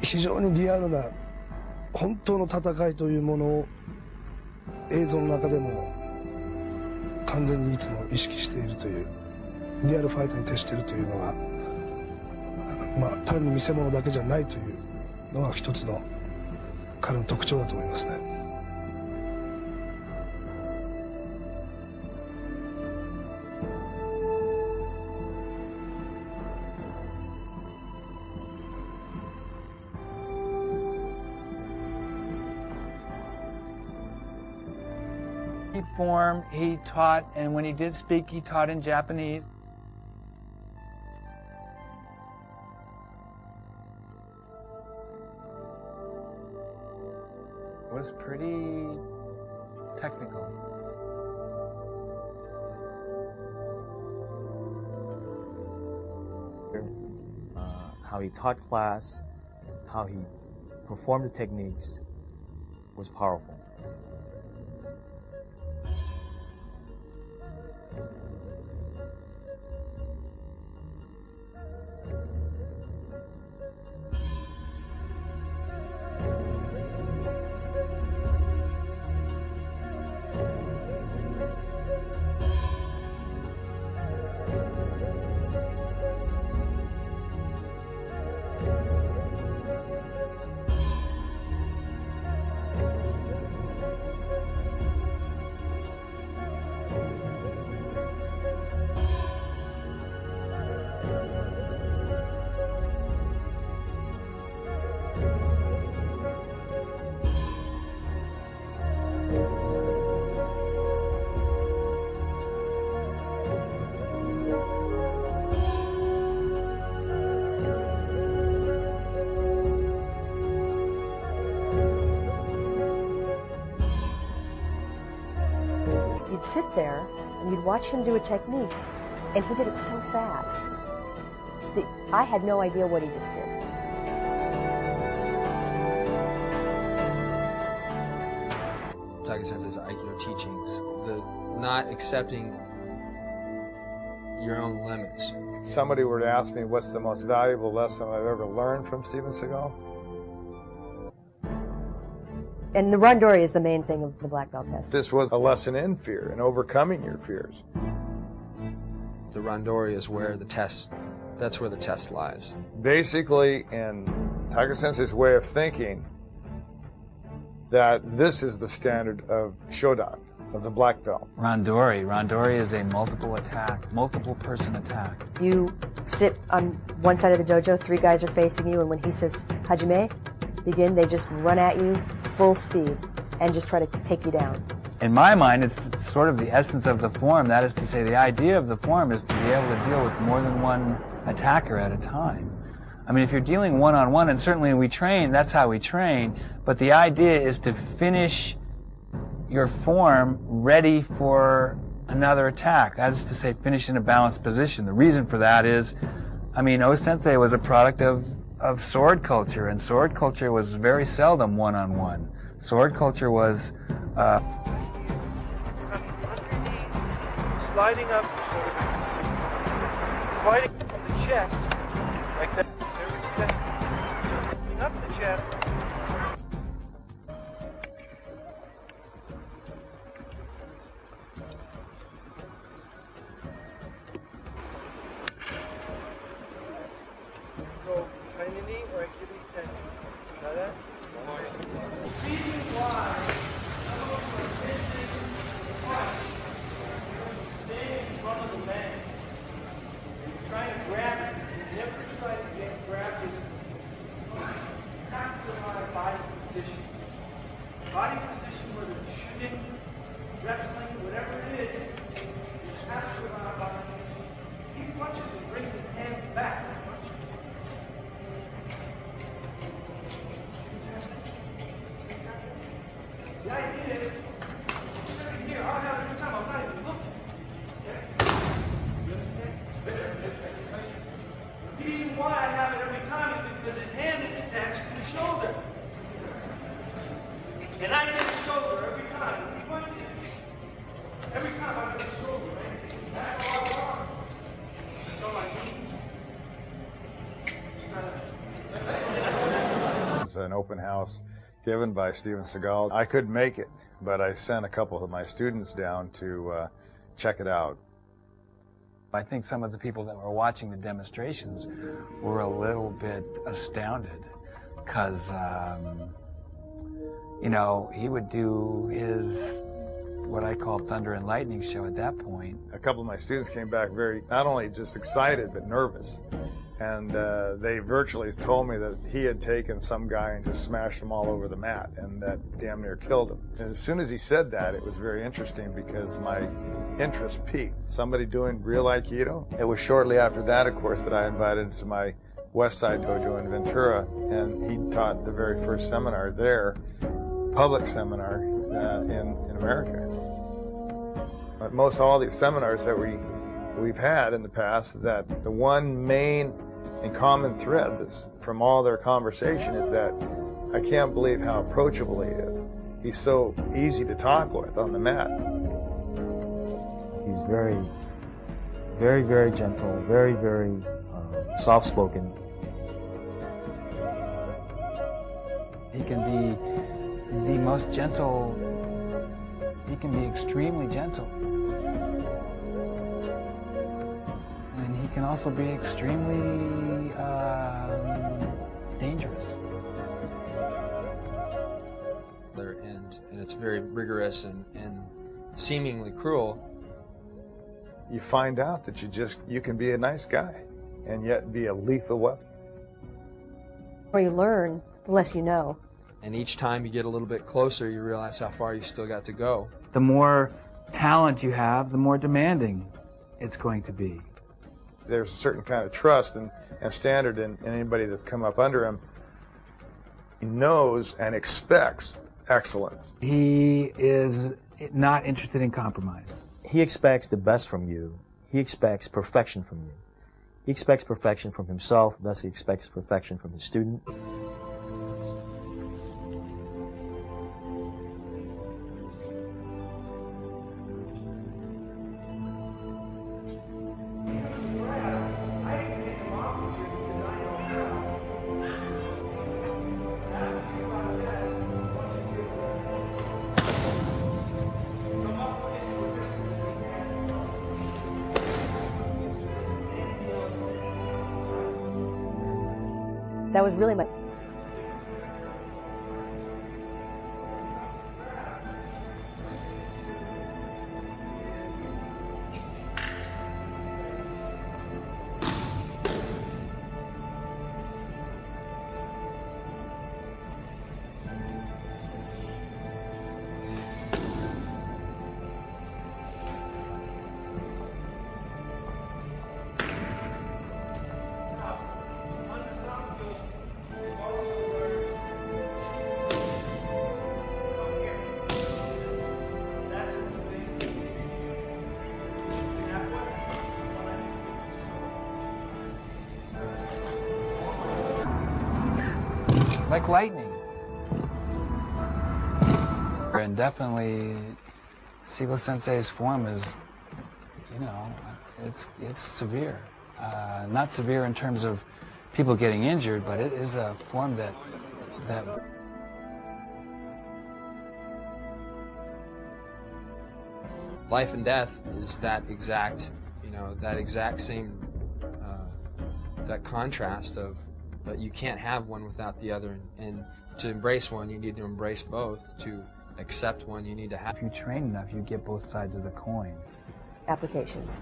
非常にリアルな本当の戦いというものを映像の中でも完全にいつも意識しているという、リアルファイトに徹しているというのは、まあ単に見せ物だけじゃないというのが一つの彼の特徴だと思いますね。Form he taught, and when he did speak, he taught in Japanese. It was pretty technical. How he taught class, how he performed the techniques was powerful. You'd sit there and you'd watch him do a technique, and he did it so fast that I had no idea what he just did. Taka-sensei's Aikido teachings, the not accepting your own limits. If somebody were to ask me what's the most valuable lesson I've ever learned from Steven Segal, and the randori is the main thing of the black belt test. this was a lesson in fear and overcoming your fears. The randori is where the test, that's where the test lies. Basically, in Taka-sensei's way of thinking, that this is the standard of Shodan, of the black belt. Randori. Randori is a multiple attack, multiple person attack. You sit on one side of the dojo, 3 guys are facing you, and when he says Hajime, begin, they just run at you full speed and just try to take you down. In my mind, it's sort of the essence of the form. That is to say, the idea of the form is to be able to deal with more than one attacker at a time. I mean, if you're dealing one-on-one, and certainly we train, that's how we train, but the idea is to finish your form ready for another attack. That is to say, finish in a balanced position. The reason for that is, I mean, O-sensei was a product of sword culture, and sword culture was very seldom one-on-one. Sword culture was sliding up, sliding from the chest, like that. There we see that. Just up the chest. Go behind the knee or Achilles tendon. Got that? The reason why trying to grab it, never try to get grabbed is have to put on a body position. Body position, whether it's shooting, wrestling, whatever it is, you have to put on a body position. He punches and brings his hand back. The idea is, I'm sitting here, I'll have a good time, I'm not even looking. Okay? You understand? The reason why I have it every time is because his hand is attached to the shoulder. And I get the shoulder every time. He punches. Every time I get the shoulder, right? Back all along. That's all I need. an open house given by Steven Segal. I couldn't make it, but I sent a couple of my students down to check it out. I think some of the people that were watching the demonstrations were a little bit astounded because, you know, he would do his, what I call thunder and lightning show at that point. A couple of my students came back very, not only just excited, but nervous. And they virtually told me that he had taken some guy and just smashed him all over the mat, and that damn near killed him. And as soon as he said that, it was very interesting because my interest peaked. Somebody doing real Aikido? It was shortly after that, of course, that I invited him to my West Side dojo in Ventura, and he taught the very first seminar there, public seminar in America. But most all these seminars that we've had in the past, that the one main and common thread that's from all their conversation is that I can't believe how approachable he is. He's so easy to talk with on the mat. He's very, very, very gentle, very, very soft-spoken. He can be the most gentle, he can be extremely gentle. And he can also be extremely dangerous. And it's very rigorous and seemingly cruel. You find out that you can be a nice guy and yet be a lethal weapon. The more you learn, the less you know. And each time you get a little bit closer, you realize how far you still got to go. The more talent you have, the more demanding it's going to be. There's a certain kind of trust and standard in anybody that's come up under him. He knows and expects excellence. He is not interested in compromise. He expects the best from you. He expects perfection from you. He expects perfection from himself, thus he expects perfection from his student. That was really my... Like lightning. And definitely, Segal Sensei's form is, you know, it's severe. Not severe in terms of people getting injured, but it is a form that Life and death is that exact, you know, that exact same, that contrast of, but you can't have one without the other. And to embrace one, you need to embrace both. To accept one, you need to have. if you train enough, you get both sides of the coin. applications.